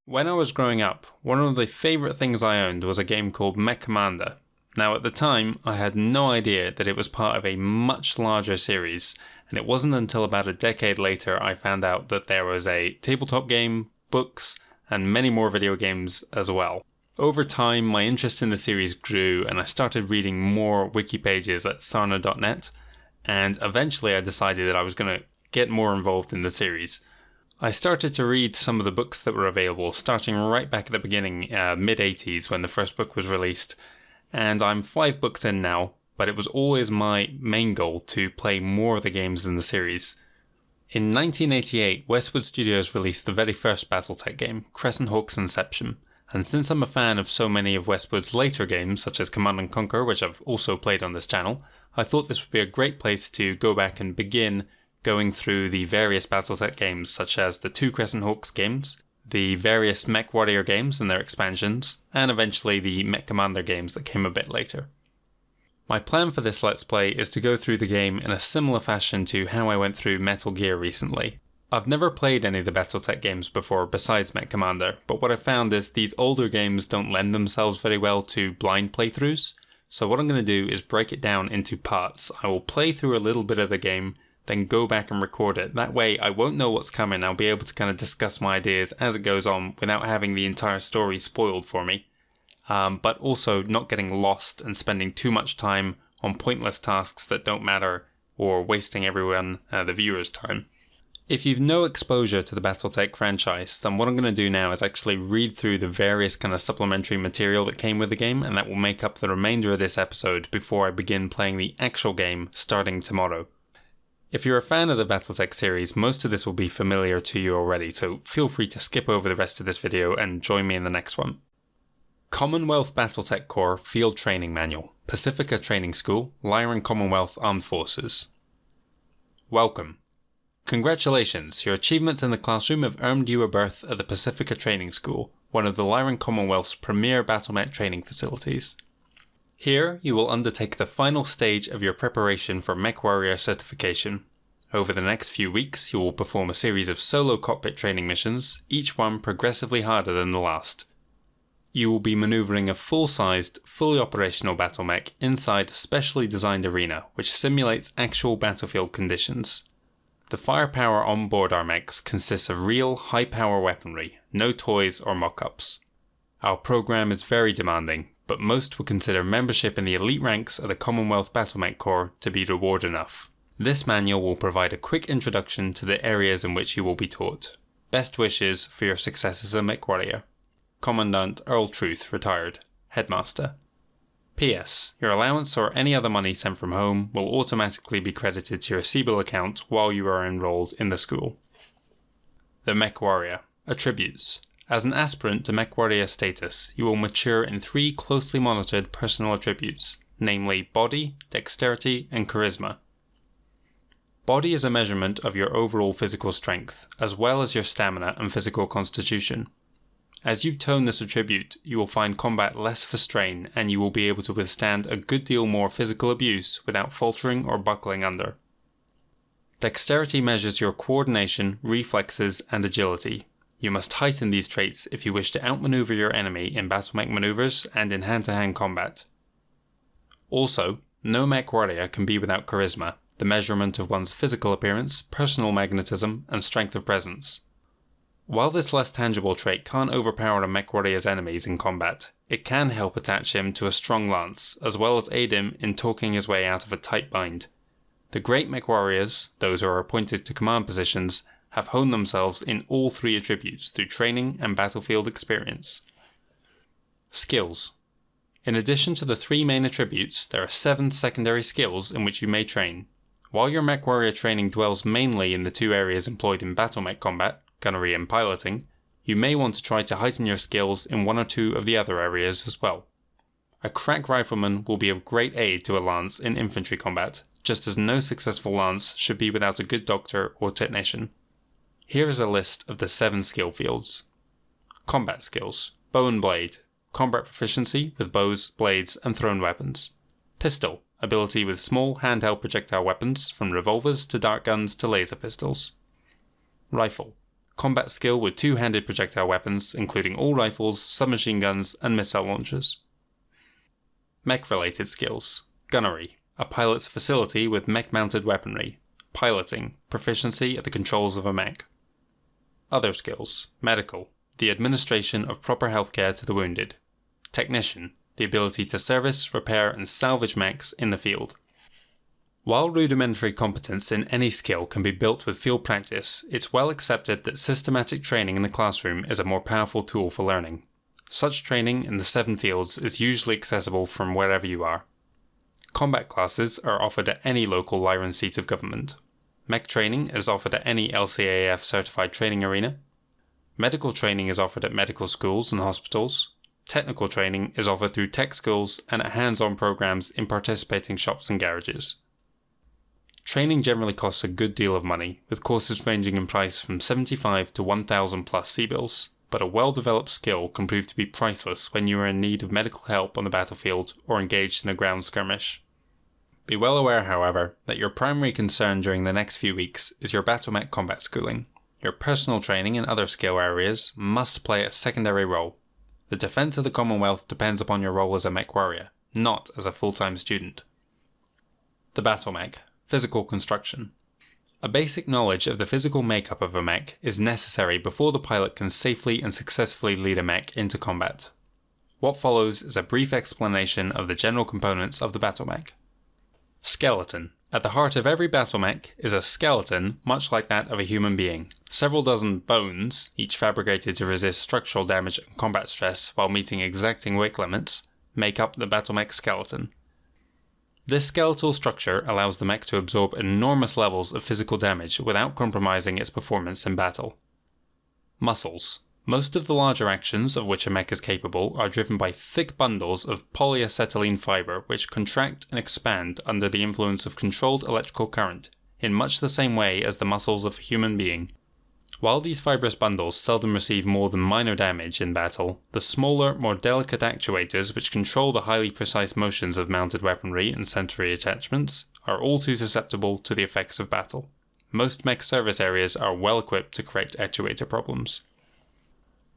When I was growing up, one of the favourite things I owned was a game called Mech. Now at the time, I had no idea that it was part of a much larger series, and it wasn't until about a decade later I found out that there was a tabletop game, books, and many more video games as well. Over time, my interest in the series grew, and I started reading more wiki pages at sarna.net, and eventually I decided that I was going to get more involved in the series. I started to read some of the books that were available, starting right back at the beginning, mid-80s, when the first book was released, and I'm 5 books in now, but it was always my main goal to play more of the games in the series. In 1988, Westwood Studios released the very first BattleTech game, Crescent Inception, and since I'm a fan of so many of Westwood's later games, such as Command & Conquer, which I've also played on this channel, I thought this would be a great place to go back and begin going through the various BattleTech games, such as the 2 Crescent Hawks games, the various Mech Warrior games and their expansions, and eventually the Mech Commander games that came a bit later. My plan for this Let's Play is to go through the game in a similar fashion to how I went through Metal Gear recently. I've never played any of the BattleTech games before besides Mech Commander, but what I found is these older games don't lend themselves very well to blind playthroughs, so what I'm going to do is break it down into parts. I will play through a little bit of the game, then go back and record it. That way I won't know what's coming. I'll be able to kind of discuss my ideas as it goes on without having the entire story spoiled for me. But also not getting lost and spending too much time on pointless tasks that don't matter or wasting everyone, the viewer's time. If you've no exposure to the BattleTech franchise, then what I'm going to do now is actually read through the various kind of supplementary material that came with the game, and that will make up the remainder of this episode before I begin playing the actual game starting tomorrow. If you're a fan of the BattleTech series, most of this will be familiar to you already, so feel free to skip over the rest of this video and join me in the next one. Commonwealth BattleTech Corps Field Training Manual, Pacifica Training School, Lyran Commonwealth Armed Forces. Welcome. Congratulations, your achievements in the classroom have earned you a berth at the Pacifica Training School, one of the Lyran Commonwealth's premier BattleMech training facilities. Here, you will undertake the final stage of your preparation for Mech Warrior certification. Over the next few weeks, you will perform a series of solo cockpit training missions, each one progressively harder than the last. You will be maneuvering a full-sized, fully operational BattleMech inside a specially designed arena, which simulates actual battlefield conditions. The firepower on board our mechs consists of real, high-power weaponry, no toys or mock-ups. Our program is very demanding, but most would consider membership in the elite ranks of the Commonwealth BattleMech Corps to be reward enough. This manual will provide a quick introduction to the areas in which you will be taught. Best wishes for your successor Mech Warrior. Commandant Earl Truth, retired. Headmaster. P.S. Your allowance or any other money sent from home will automatically be credited to your CBIL account while you are enrolled in the school. The Mech Warrior. Attributes. As an aspirant to Mech Warrior status, you will mature in 3 closely monitored personal attributes, namely Body, Dexterity, and Charisma. Body is a measurement of your overall physical strength, as well as your stamina and physical constitution. As you tone this attribute, you will find combat less of a strain, and you will be able to withstand a good deal more physical abuse without faltering or buckling under. Dexterity measures your coordination, reflexes, and agility. You must heighten these traits if you wish to outmaneuver your enemy in BattleMech maneuvers and in hand-to-hand combat. Also, no Mech Warrior can be without Charisma, the measurement of one's physical appearance, personal magnetism, and strength of presence. While this less tangible trait can't overpower a Mech Warrior's enemies in combat, it can help attach him to a strong lance, as well as aid him in talking his way out of a tight bind. The great Mech Warriors, those who are appointed to command positions, have honed themselves in all 3 attributes through training and battlefield experience. Skills. In addition to the 3 main attributes, there are 7 secondary skills in which you may train. While your Mech Warrior training dwells mainly in the 2 areas employed in BattleMech combat, gunnery and piloting, you may want to try to heighten your skills in 1 or 2 of the other areas as well. A crack rifleman will be of great aid to a lance in infantry combat, just as no successful lance should be without a good doctor or technician. Here is a list of the 7 skill fields. Combat skills. Bow and blade. Combat proficiency with bows, blades, and thrown weapons. Pistol. Ability with small handheld projectile weapons, from revolvers to dart guns to laser pistols. Rifle. combat skill with two-handed projectile weapons, including all rifles, submachine guns, and missile launchers. Mech-related skills. Gunnery, a pilot's facility with mech-mounted weaponry. Piloting, proficiency at the controls of a mech. Other skills. Medical, the administration of proper healthcare to the wounded. Technician, the ability to service, repair, and salvage mechs in the field. While rudimentary competence in any skill can be built with field practice, it's well accepted that systematic training in the classroom is a more powerful tool for learning. Such training in the 7 fields is usually accessible from wherever you are. Combat classes are offered at any local Lyran seat of government. Mech training is offered at any LCAF certified training arena. Medical training is offered at medical schools and hospitals. Technical training is offered through tech schools and at hands-on programs in participating shops and garages. Training generally costs a good deal of money, with courses ranging in price from 75 to 1,000 plus C-bills, but a well-developed skill can prove to be priceless when you are in need of medical help on the battlefield or engaged in a ground skirmish. Be well aware, however, that your primary concern during the next few weeks is your BattleTech combat schooling. Your personal training in other skill areas must play a secondary role. The defense of the Commonwealth depends upon your role as a mech warrior, not as a full-time student. The battle mech. Physical construction. A basic knowledge of the physical makeup of a mech is necessary before the pilot can safely and successfully lead a mech into combat. What follows is a brief explanation of the general components of the battle mech. Skeleton. At the heart of every battle mech is a skeleton much like that of a human being. Several dozen bones, each fabricated to resist structural damage and combat stress while meeting exacting weight limits, make up the battle mech skeleton. This skeletal structure allows the mech to absorb enormous levels of physical damage without compromising its performance in battle. Muscles. Most of the larger actions of which a mech is capable are driven by thick bundles of polyacetylene fiber which contract and expand under the influence of controlled electrical current, in much the same way as the muscles of a human being. While these fibrous bundles seldom receive more than minor damage in battle, the smaller, more delicate actuators which control the highly precise motions of mounted weaponry and sensory attachments are all too susceptible to the effects of battle. Most mech service areas are well equipped to correct actuator problems.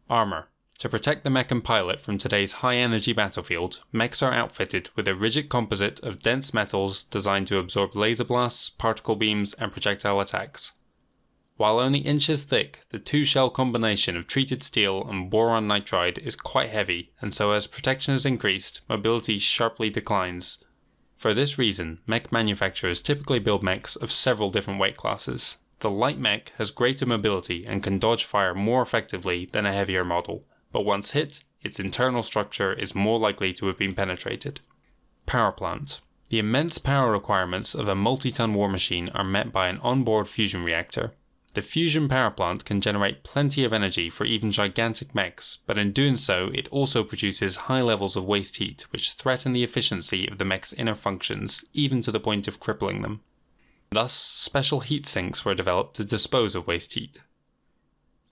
Armor. To protect the mech and pilot from today's high-energy battlefield, mechs are outfitted with a rigid composite of dense metals designed to absorb laser blasts, particle beams, and projectile attacks. While only inches thick, the two-shell combination of treated steel and boron nitride is quite heavy, and so as protection is increased, mobility sharply declines. For this reason, mech manufacturers typically build mechs of several different weight classes. The light mech has greater mobility and can dodge fire more effectively than a heavier model, but once hit, its internal structure is more likely to have been penetrated. Power plant. The immense power requirements of a multi-ton war machine are met by an onboard fusion reactor. The fusion power plant can generate plenty of energy for even gigantic mechs, but in doing so it also produces high levels of waste heat which threaten the efficiency of the mech's inner functions, even to the point of crippling them. Thus, special heat sinks were developed to dispose of waste heat.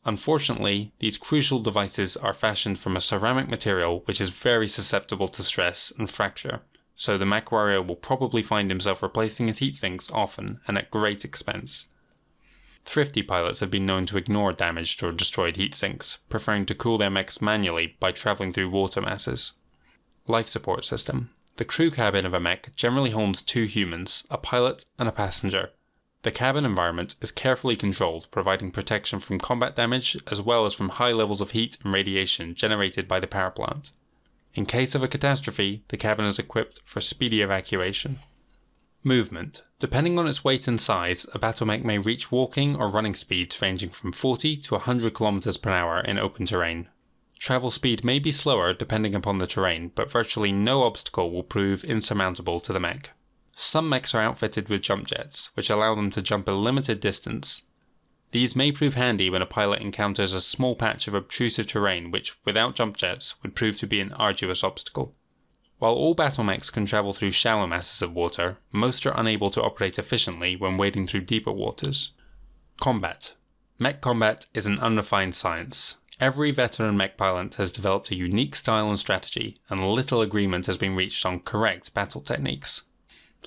Unfortunately, these crucial devices are fashioned from a ceramic material which is very susceptible to stress and fracture, so the mech warrior will probably find himself replacing his heat sinks often and at great expense. Thrifty pilots have been known to ignore damaged or destroyed heat sinks, preferring to cool their mechs manually by travelling through water masses. Life support system. The crew cabin of a mech generally holds 2 humans, a pilot and a passenger. The cabin environment is carefully controlled, providing protection from combat damage as well as from high levels of heat and radiation generated by the power plant. In case of a catastrophe, the cabin is equipped for speedy evacuation. Movement. Depending on its weight and size, a battle mech may reach walking or running speeds ranging from 40 to 100 km per hour in open terrain. Travel speed may be slower depending upon the terrain, but virtually no obstacle will prove insurmountable to the mech. Some mechs are outfitted with jump jets, which allow them to jump a limited distance. These may prove handy when a pilot encounters a small patch of obtrusive terrain which, without jump jets, would prove to be an arduous obstacle. While all battle mechs can travel through shallow masses of water, most are unable to operate efficiently when wading through deeper waters. Combat. Mech combat is an unrefined science. Every veteran mech pilot has developed a unique style and strategy, and little agreement has been reached on correct battle techniques.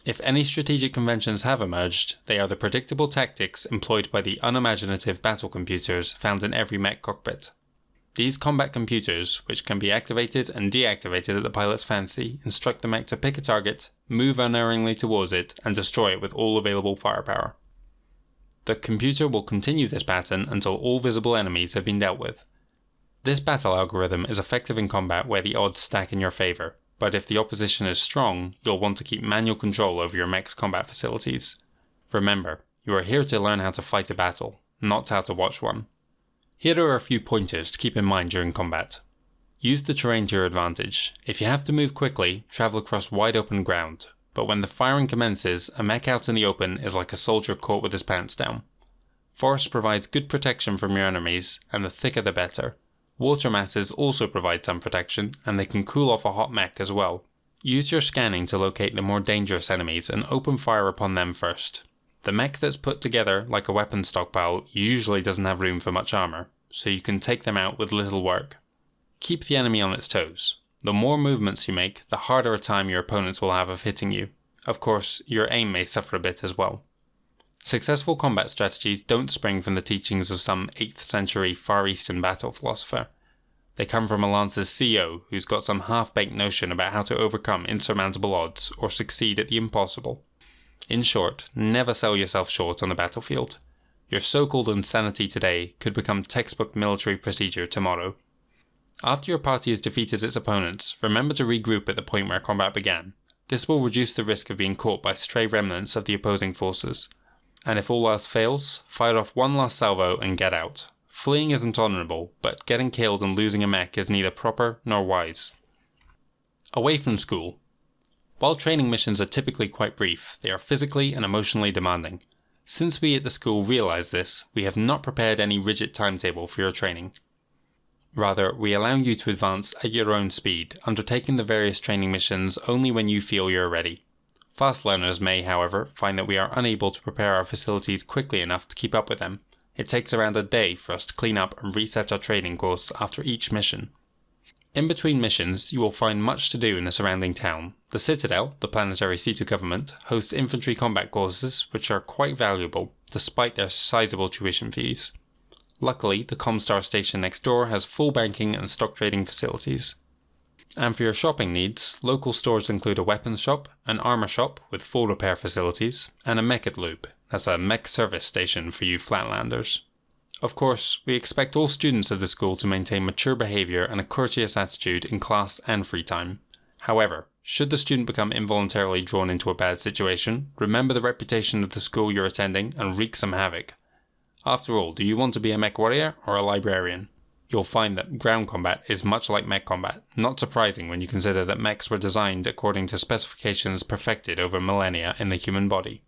If any strategic conventions have emerged, they are the predictable tactics employed by the unimaginative battle computers found in every mech cockpit. These combat computers, which can be activated and deactivated at the pilot's fancy, instruct the mech to pick a target, move unerringly towards it, and destroy it with all available firepower. The computer will continue this pattern until all visible enemies have been dealt with. This battle algorithm is effective in combat where the odds stack in your favour, but if the opposition is strong, you'll want to keep manual control over your mech's combat facilities. Remember, you are here to learn how to fight a battle, not how to watch one. Here are a few pointers to keep in mind during combat. Use the terrain to your advantage. If you have to move quickly, travel across wide open ground, but when the firing commences, a mech out in the open is like a soldier caught with his pants down. Forest provides good protection from your enemies, and the thicker the better. Water masses also provide some protection, and they can cool off a hot mech as well. Use your scanning to locate the more dangerous enemies and open fire upon them first. The mech that's put together like a weapon stockpile usually doesn't have room for much armor, so you can take them out with little work. Keep the enemy on its toes. The more movements you make, the harder a time your opponents will have of hitting you. Of course, your aim may suffer a bit as well. Successful combat strategies don't spring from the teachings of some 8th century Far Eastern battle philosopher. They come from a Lance's CEO who's got some half-baked notion about how to overcome insurmountable odds or succeed at the impossible. In short, never sell yourself short on the battlefield. Your so-called insanity today could become textbook military procedure tomorrow. After your party has defeated its opponents, remember to regroup at the point where combat began. This will reduce the risk of being caught by stray remnants of the opposing forces. And if all else fails, fire off one last salvo and get out. Fleeing isn't honourable, but getting killed and losing a mech is neither proper nor wise. Away from school. While training missions are typically quite brief, they are physically and emotionally demanding. Since we at the school realise this, we have not prepared any rigid timetable for your training. Rather, we allow you to advance at your own speed, undertaking the various training missions only when you feel you're ready. Fast learners may, however, find that we are unable to prepare our facilities quickly enough to keep up with them. It takes around a day for us to clean up and reset our training course after each mission. In between missions, you will find much to do in the surrounding town. The Citadel, the planetary seat of government, hosts infantry combat courses which are quite valuable, despite their sizable tuition fees. Luckily, the Comstar station next door has full banking and stock trading facilities. And for your shopping needs, local stores include a weapons shop, an armour shop with full repair facilities, and a Mech Loop, that's a mech service station for you Flatlanders. Of course, we expect all students of the school to maintain mature behaviour and a courteous attitude in class and free time. However, should the student become involuntarily drawn into a bad situation, remember the reputation of the school you're attending and wreak some havoc. After all, do you want to be a mech warrior or a librarian? You'll find that ground combat is much like mech combat, not surprising when you consider that mechs were designed according to specifications perfected over millennia in the human body.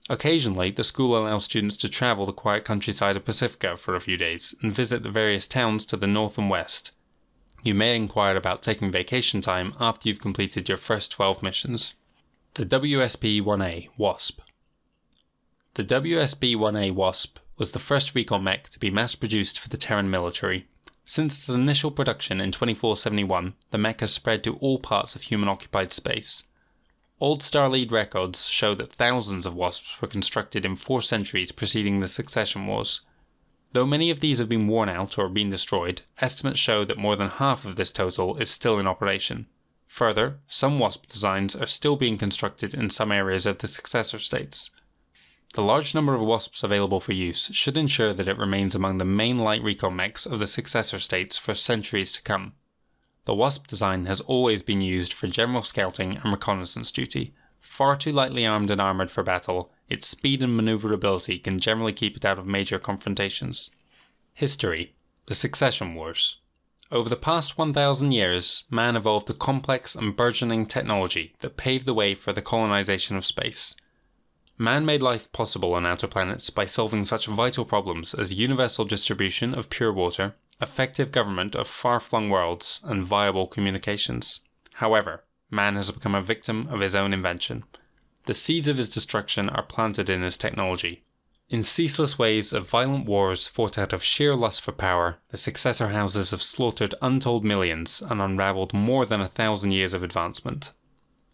Occasionally, the school allows students to travel the quiet countryside of Pacifica for a few days and visit the various towns to the north and west. You may inquire about taking vacation time after you've completed your first 12 missions. The WSP-1A Wasp. The WSP-1A Wasp was the first recon mech to be mass-produced for the Terran military. Since its initial production in 2471, the mech has spread to all parts of human-occupied space. Old Starlead records show that thousands of Wasps were constructed in 4 centuries preceding the Succession Wars. Though many of these have been worn out or been destroyed, estimates show that more than half of this total is still in operation. Further, some Wasp designs are still being constructed in some areas of the Successor states. The large number of Wasps available for use should ensure that it remains among the main light recon mechs of the Successor states for centuries to come. The Wasp design has always been used for general scouting and reconnaissance duty. Far too lightly armed and armoured for battle, its speed and manoeuvrability can generally keep it out of major confrontations. History. The Succession Wars. Over the past 1,000 years, man evolved a complex and burgeoning technology that paved the way for the colonization of space. Man made life possible on outer planets by solving such vital problems as universal distribution of pure water, effective government of far-flung worlds, and viable communications. However, man has become a victim of his own invention. The seeds of his destruction are planted in his technology. In ceaseless waves of violent wars fought out of sheer lust for power, the successor houses have slaughtered untold millions and unravelled more than 1,000 years of advancement.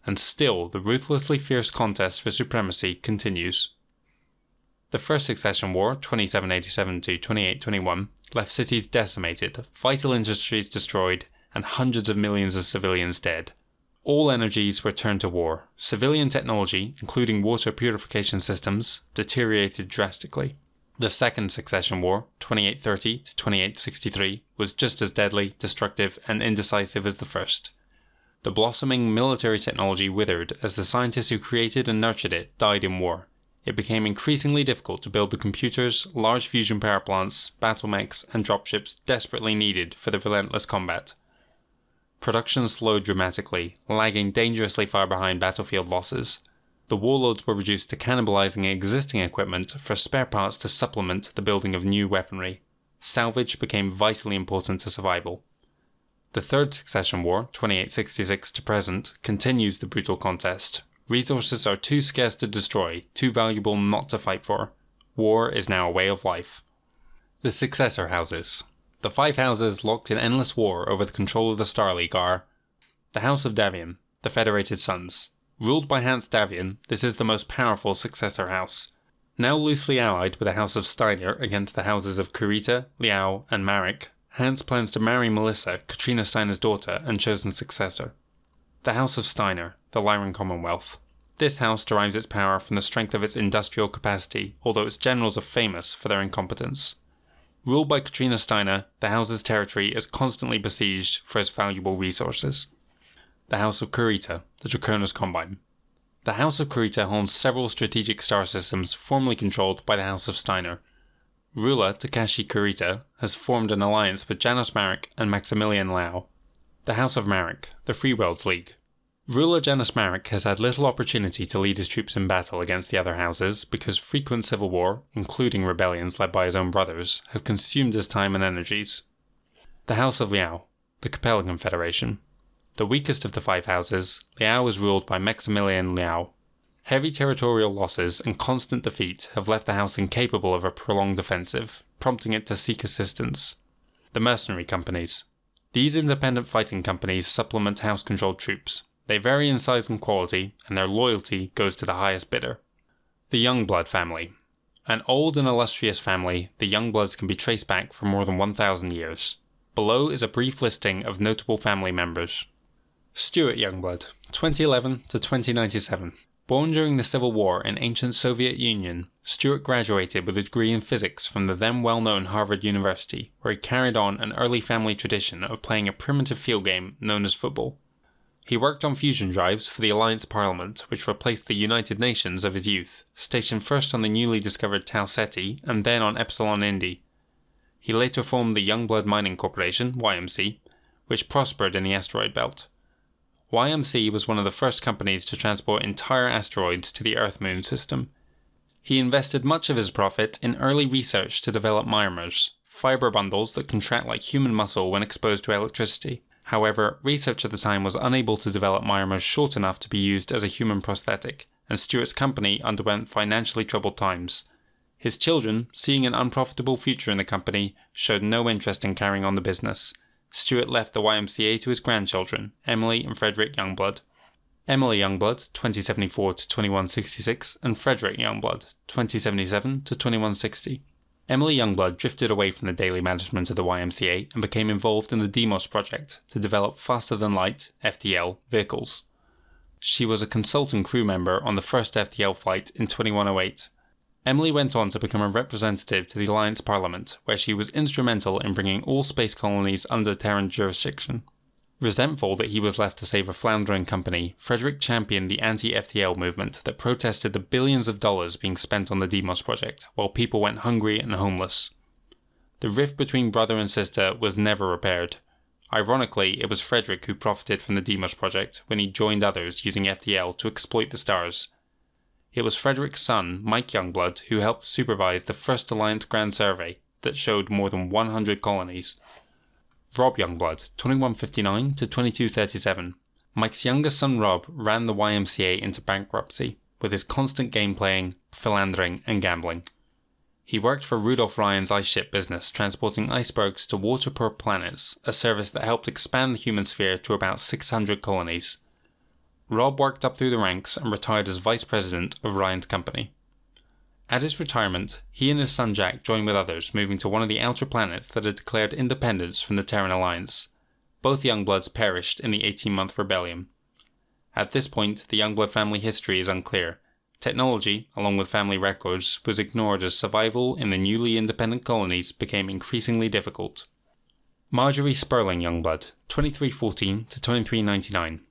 and still the ruthlessly fierce contest for supremacy continues. The First Succession War, 2787 to 2821, left cities decimated, vital industries destroyed, and hundreds of millions of civilians dead. All energies were turned to war. Civilian technology, including water purification systems, deteriorated drastically. The Second Succession War, 2830 to 2863, was just as deadly, destructive, and indecisive as the first. The blossoming military technology withered as the scientists who created and nurtured it died in war. It became increasingly difficult to build the computers, large fusion power plants, battle mechs, and dropships desperately needed for the relentless combat. Production slowed dramatically, lagging dangerously far behind battlefield losses. The warlords were reduced to cannibalizing existing equipment for spare parts to supplement the building of new weaponry. Salvage became vitally important to survival. The Third Succession War, 2866 to present, continues the brutal contest. Resources are too scarce to destroy, too valuable not to fight for. War is now a way of life. The Successor Houses. The 5 houses locked in endless war over the control of the Star League are the House of Davion, the Federated Sons. Ruled by Hans Davion, this is the most powerful successor house. Now loosely allied with the House of Steiner against the houses of Kurita, Liao, and Marek, Hans plans to marry Melissa, Katrina Steiner's daughter and chosen successor. The House of Steiner, the Lyran Commonwealth. This house derives its power from the strength of its industrial capacity, although its generals are famous for their incompetence. Ruled by Katrina Steiner, the house's territory is constantly besieged for its valuable resources. The House of Kurita, the Draconis Combine. The House of Kurita owns several strategic star systems formerly controlled by the House of Steiner. Ruler Takashi Kurita has formed an alliance with Janos Marek and Maximilian Lau. The House of Marek, the Free Worlds League. Ruler Janos Marek has had little opportunity to lead his troops in battle against the other houses because frequent civil war, including rebellions led by his own brothers, have consumed his time and energies. The House of Liao, the Capella Confederation. The weakest of the 5 houses, Liao is ruled by Maximilian Liao. Heavy territorial losses and constant defeat have left the house incapable of a prolonged offensive, prompting it to seek assistance. The Mercenary Companies. These independent fighting companies supplement house-controlled troops. They vary in size and quality, and their loyalty goes to the highest bidder. The Youngblood family. An old and illustrious family, the Youngbloods can be traced back for more than 1,000 years. Below is a brief listing of notable family members. Stuart Youngblood, 2011 to 2097. Born during the Civil War in ancient Soviet Union, Stuart graduated with a degree in physics from the then well-known Harvard University, where he carried on an early family tradition of playing a primitive field game known as football. He worked on fusion drives for the Alliance Parliament, which replaced the United Nations of his youth, stationed first on the newly discovered Tau Ceti and then on Epsilon Indi. He later formed the Youngblood Mining Corporation, YMC, which prospered in the asteroid belt. YMC was one of the first companies to transport entire asteroids to the Earth-Moon system. He invested much of his profit in early research to develop myomeres, fiber bundles that contract like human muscle when exposed to electricity. However, research at the time was unable to develop myomeres short enough to be used as a human prosthetic, and Stuart's company underwent financially troubled times. His children, seeing an unprofitable future in the company, showed no interest in carrying on the business. Stuart left the YMCA to his grandchildren, Emily and Frederick Youngblood. Emily Youngblood, 2074 to 2166, and Frederick Youngblood, 2077 to 2160. Emily Youngblood drifted away from the daily management of the YMCA and became involved in the Deimos project to develop faster-than-light, FTL, vehicles. She was a consultant crew member on the first FTL flight in 2108. Emily went on to become a representative to the Alliance Parliament, where she was instrumental in bringing all space colonies under Terran jurisdiction. Resentful that he was left to save a floundering company, Frederick championed the anti-FTL movement that protested the billions of dollars being spent on the Deimos project, while people went hungry and homeless. The rift between brother and sister was never repaired. Ironically, it was Frederick who profited from the Deimos project when he joined others using FTL to exploit the stars. It was Frederick's son, Mike Youngblood, who helped supervise the first Alliance Grand Survey that showed more than 100 colonies. Rob Youngblood, 2159 to 2237. Mike's youngest son Rob ran the YMCA into bankruptcy, with his constant game playing, philandering, and gambling. He worked for Rudolph Ryan's ice ship business, transporting icebergs to water-poor planets, a service that helped expand the human sphere to about 600 colonies. Rob worked up through the ranks and retired as vice president of Ryan's company. At his retirement, he and his son Jack joined with others, moving to one of the outer planets that had declared independence from the Terran Alliance. Both Youngbloods perished in the 18-month rebellion. At this point, the Youngblood family history is unclear. Technology, along with family records, was ignored as survival in the newly independent colonies became increasingly difficult. Marjorie Sperling Youngblood, 2314 to 2399.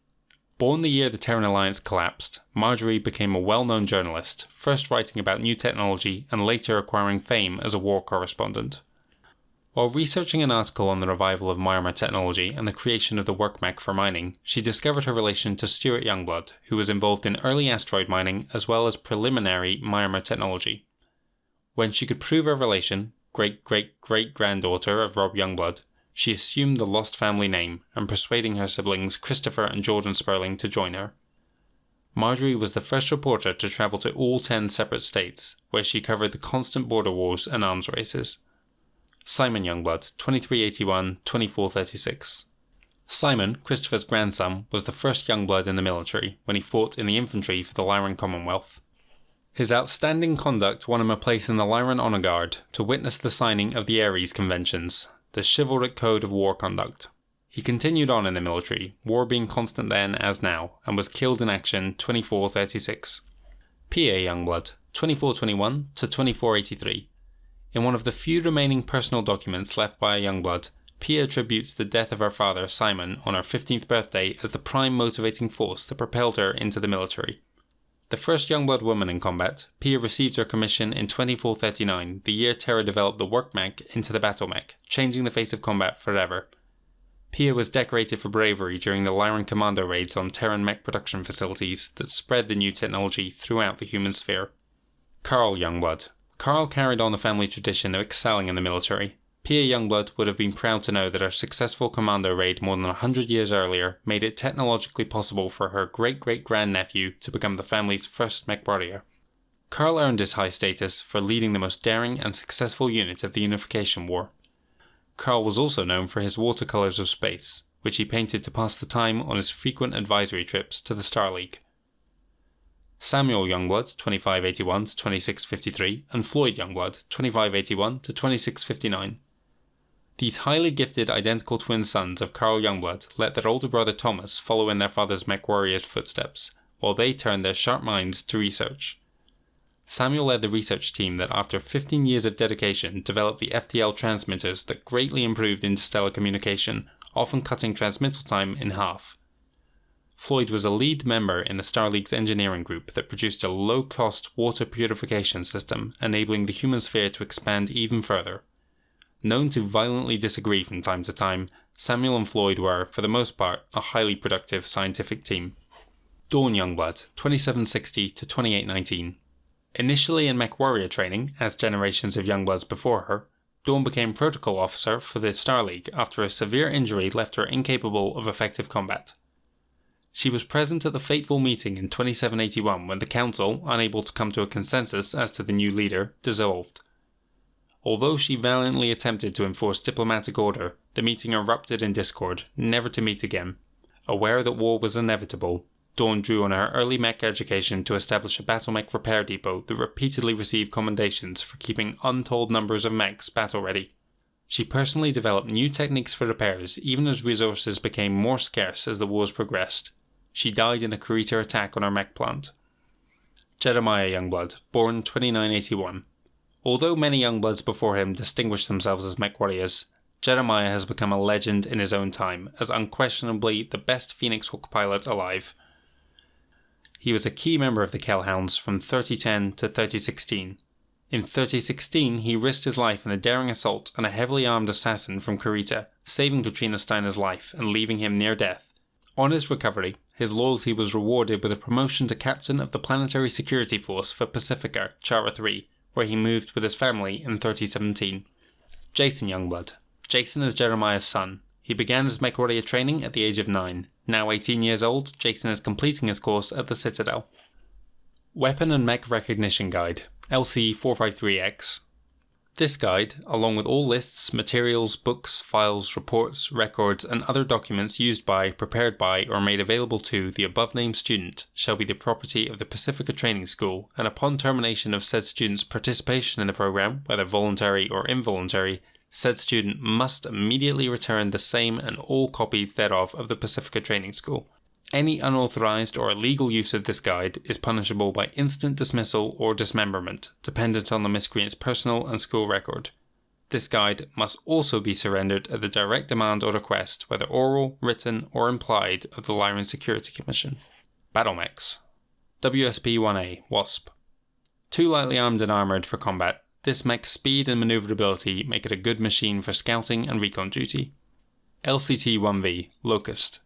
Born the year the Terran Alliance collapsed, Marjorie became a well-known journalist, first writing about new technology and later acquiring fame as a war correspondent. While researching an article on the revival of Myanmar technology and the creation of the work mech for mining, she discovered her relation to Stuart Youngblood, who was involved in early asteroid mining as well as preliminary Myanmar technology. When she could prove her relation, great-great-great-granddaughter of Rob Youngblood, she assumed the lost family name and persuading her siblings Christopher and Jordan Sperling to join her. Marjorie was the first reporter to travel to all 10 separate states, where she covered the constant border wars and arms races. Simon Youngblood, 2381-2436. Simon, Christopher's grandson, was the first Youngblood in the military when he fought in the infantry for the Lyran Commonwealth. His outstanding conduct won him a place in the Lyran Honor Guard to witness the signing of the Ares Conventions, the chivalric code of war conduct. He continued on in the military, war being constant then as now, and was killed in action 2436. P.A. Youngblood, 2421 to 2483. In one of the few remaining personal documents left by a Youngblood, Pia attributes the death of her father, Simon, on her 15th birthday as the prime motivating force that propelled her into the military. The first Youngblood woman in combat, Pia received her commission in 2439, the year Terra developed the work mech into the battle mech, changing the face of combat forever. Pia was decorated for bravery during the Lyran commando raids on Terran mech production facilities that spread the new technology throughout the human sphere. Carl Youngblood. Carl carried on the family tradition of excelling in the military. Pia Youngblood would have been proud to know that her successful commando raid more than 100 years earlier made it technologically possible for her great-great-grandnephew to become the family's first mech warrior. Carl earned his high status for leading the most daring and successful unit of the Unification War. Carl was also known for his watercolours of space, which he painted to pass the time on his frequent advisory trips to the Star League. Samuel Youngblood, 2581 to 2653, and Floyd Youngblood, 2581 to 2659. These highly gifted identical twin sons of Carl Youngblood let their older brother Thomas follow in their father's mech warrior's footsteps, while they turned their sharp minds to research. Samuel led the research team that after 15 years of dedication developed the FTL transmitters that greatly improved interstellar communication, often cutting transmittal time in half. Floyd was a lead member in the Star League's engineering group that produced a low-cost water purification system, enabling the human sphere to expand even further. Known to violently disagree from time to time, Samuel and Floyd were, for the most part, a highly productive scientific team. Dawn Youngblood, 2760 to 2819. Initially in mech warrior training, as generations of Youngbloods before her, Dawn became protocol officer for the Star League after a severe injury left her incapable of effective combat. She was present at the fateful meeting in 2781 when the Council, unable to come to a consensus as to the new leader, dissolved. Although she valiantly attempted to enforce diplomatic order, the meeting erupted in discord, never to meet again. Aware that war was inevitable, Dawn drew on her early mech education to establish a battle mech repair depot that repeatedly received commendations for keeping untold numbers of mechs battle-ready. She personally developed new techniques for repairs even as resources became more scarce as the wars progressed. She died in a Kurita attack on her mech plant. Jeremiah Youngblood, born 2981. Although many Youngbloods before him distinguished themselves as mech warriors, Jeremiah has become a legend in his own time, as unquestionably the best Phoenix Hawk pilot alive. He was a key member of the Kellhounds from 3010 to 3016. In 3016, he risked his life in a daring assault on a heavily armed assassin from Kurita, saving Katrina Steiner's life and leaving him near death. On his recovery, his loyalty was rewarded with a promotion to captain of the Planetary Security Force for Pacifica, Chara 3, where he moved with his family in 3017. Jason Youngblood. Jason is Jeremiah's son. He began his mech warrior training at the age of 9. Now 18 years old, Jason is completing his course at the Citadel. Weapon and Mech Recognition Guide, LC453X. This guide, along with all lists, materials, books, files, reports, records, and other documents used by, prepared by, or made available to the above-named student, shall be the property of the Pacifica Training School, and upon termination of said student's participation in the program, whether voluntary or involuntary, said student must immediately return the same and all copies thereof of the Pacifica Training School. Any unauthorized or illegal use of this guide is punishable by instant dismissal or dismemberment, dependent on the miscreant's personal and school record. This guide must also be surrendered at the direct demand or request, whether oral, written, or implied, of the Lyran Security Commission. Battle Mechs. WSP-1A, WASP. Too lightly armed and armoured for combat, this mech's speed and manoeuvrability make it a good machine for scouting and recon duty. LCT-1V, Locust.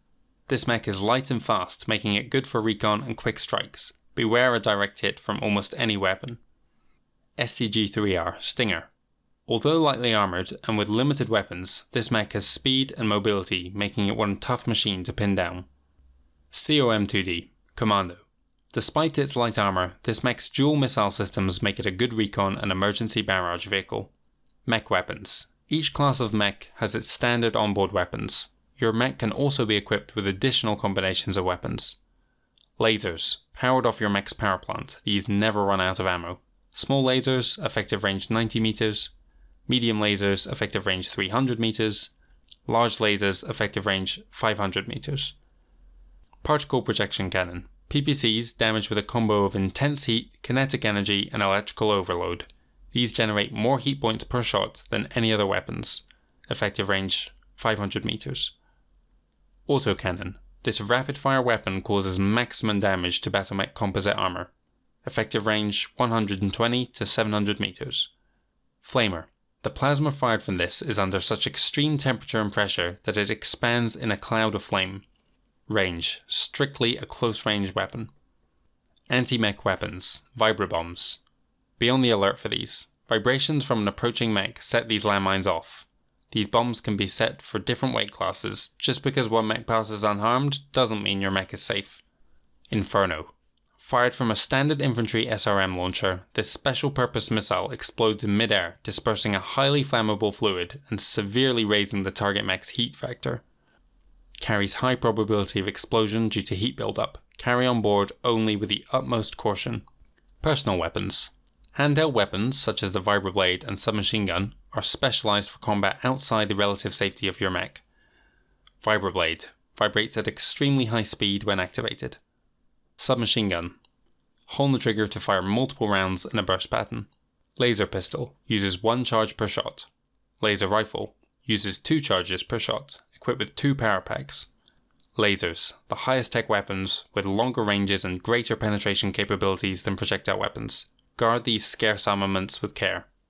This mech is light and fast, making it good for recon and quick strikes. Beware a direct hit from almost any weapon. STG-3R, Stinger. Although lightly armoured and with limited weapons, this mech has speed and mobility, making it one tough machine to pin down. COM-2D, Commando. Despite its light armour, this mech's dual missile systems make it a good recon and emergency barrage vehicle. Mech weapons. Each class of mech has its standard onboard weapons. Your mech can also be equipped with additional combinations of weapons. Lasers, powered off your mech's power plant. These never run out of ammo. Small lasers, effective range 90 meters. Medium lasers, effective range 300 meters. Large lasers, effective range 500 meters. Particle projection cannon. PPCs damage with a combo of intense heat, kinetic energy, and electrical overload. These generate more heat points per shot than any other weapons. Effective range 500 meters. Autocannon. This rapid-fire weapon causes maximum damage to BattleTech composite armor. Effective range 120 to 700 meters. Flamer. The plasma fired from this is under such extreme temperature and pressure that it expands in a cloud of flame. Range. Strictly a close-range weapon. Anti-mech weapons. Vibrobombs. Be on the alert for these. Vibrations from an approaching mech set these landmines off. These bombs can be set for different weight classes. Just because one mech passes unharmed doesn't mean your mech is safe. Inferno. Fired from a standard infantry SRM launcher, this special purpose missile explodes in mid-air, dispersing a highly flammable fluid and severely raising the target mech's heat factor. Carries high probability of explosion due to heat buildup. Carry on board only with the utmost caution. Personal weapons. Handheld weapons, such as the vibroblade and submachine gun, are specialized for combat outside the relative safety of your mech. Vibroblade vibrates at extremely high speed when activated. Submachine gun. Hold the trigger to fire multiple rounds in a burst pattern. Laser pistol uses 1 charge per shot. Laser rifle uses 2 charges per shot, equipped with 2 power packs. Lasers, the highest tech weapons with longer ranges and greater penetration capabilities than projectile weapons. Guard these scarce armaments with care.